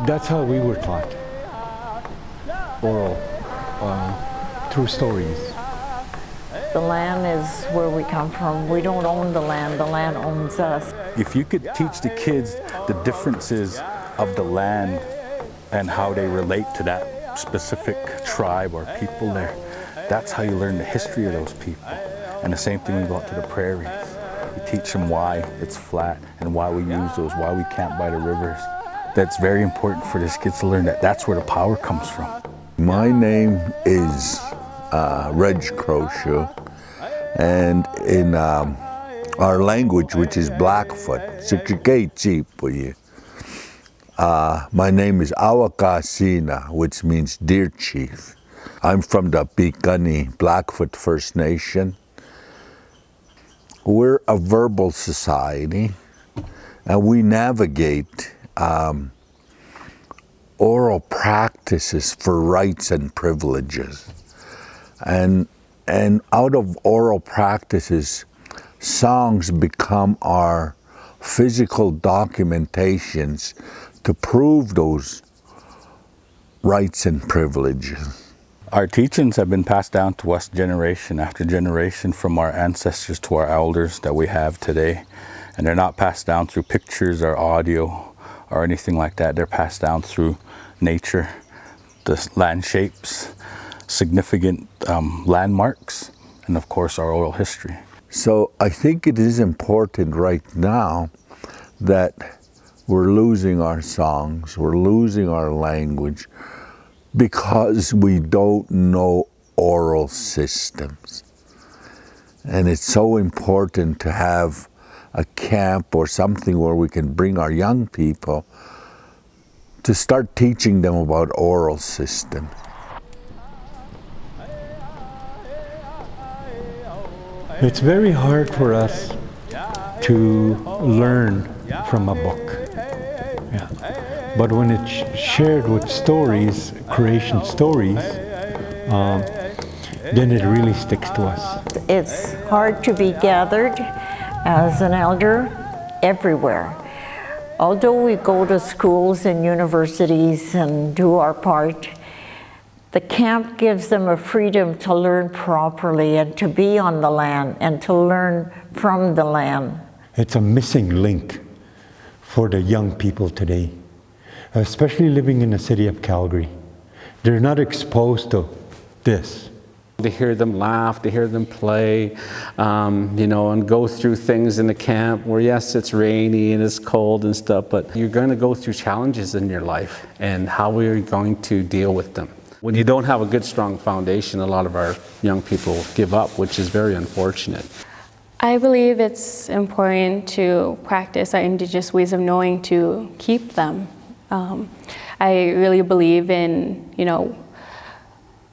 That's how we were taught. Oral, through stories. The land is where we come from. We don't own the land owns us. If you could teach the kids the differences of the land and how they relate to that specific tribe or people there, that's how you learn the history of those people. And the same thing when you go out to the prairies. You teach them why it's flat and why we use those, why we camp by the rivers. That's very important for these kids to learn that that's where the power comes from. My name is Reg Crowshoe, and in our language, which is Blackfoot, my name is Awakasina, which means deer chief. I'm from the Piikani Blackfoot First Nation. We're a verbal society, and we navigate oral practices for rights and privileges. And out of oral practices, songs become our physical documentations to prove those rights and privileges. Our teachings have been passed down to us generation after generation from our ancestors to our elders that we have today. And they're not passed down through pictures or audio or anything like that. They're passed down through nature, the land shapes, significant landmarks, and of course our oral history. So I think it is important right now that we're losing our songs, we're losing our language because we don't know oral systems. And it's so important to have a camp or something where we can bring our young people to start teaching them about oral systems. It's very hard for us to learn from a book. Yeah. But when it's shared with stories, creation stories, then it really sticks to us. It's hard to be gathered as an elder everywhere. Although we go to schools and universities and do our part, the camp gives them a freedom to learn properly and to be on the land and to learn from the land. It's a missing link for the young people today, especially living in the city of Calgary. They're not exposed to this. To hear them laugh, to hear them play, and go through things in the camp where yes, it's rainy and it's cold and stuff, but you're going to go through challenges in your life, and how are you going to deal with them? When you don't have a good, strong foundation, a lot of our young people give up, which is very unfortunate. I believe it's important to practice our Indigenous ways of knowing to keep them. I really believe in,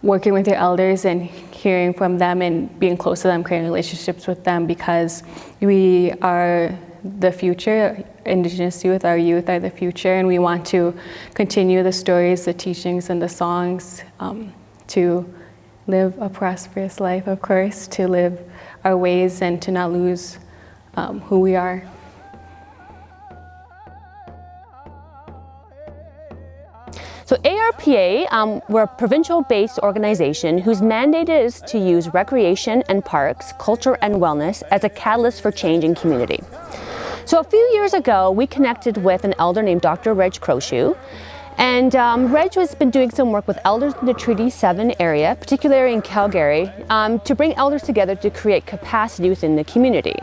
working with your elders and hearing from them and being close to them, creating relationships with them, because we are the future. Indigenous youth, our youth are the future, and we want to continue the stories, the teachings, and the songs to live a prosperous life, of course, to live our ways and to not lose who we are. So ARPA, we're a provincial-based organization whose mandate is to use recreation and parks, culture and wellness as a catalyst for change in community. So a few years ago, we connected with an elder named Dr. Reg Crowshoe, and Reg has been doing some work with elders in the Treaty 7 area, particularly in Calgary, to bring elders together to create capacity within the community.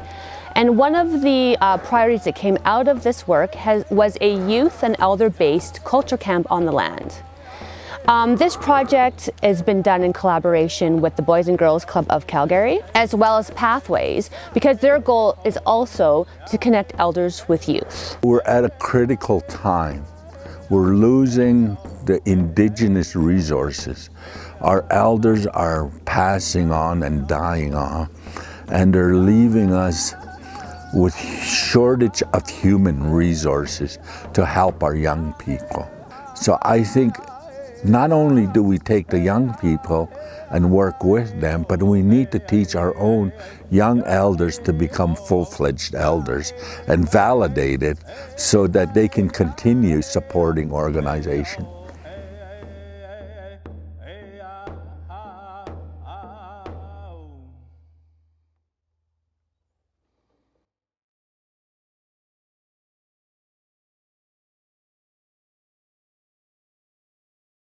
And one of the priorities that came out of this work was a youth and elder-based culture camp on the land. This project has been done in collaboration with the Boys and Girls Club of Calgary, as well as Pathways, because their goal is also to connect elders with youth. We're at a critical time. We're losing the Indigenous resources. Our elders are passing on and dying off, and they're leaving us with shortage of human resources to help our young people. So I think not only do we take the young people and work with them, but we need to teach our own young elders to become full-fledged elders and validate it so that they can continue supporting organization.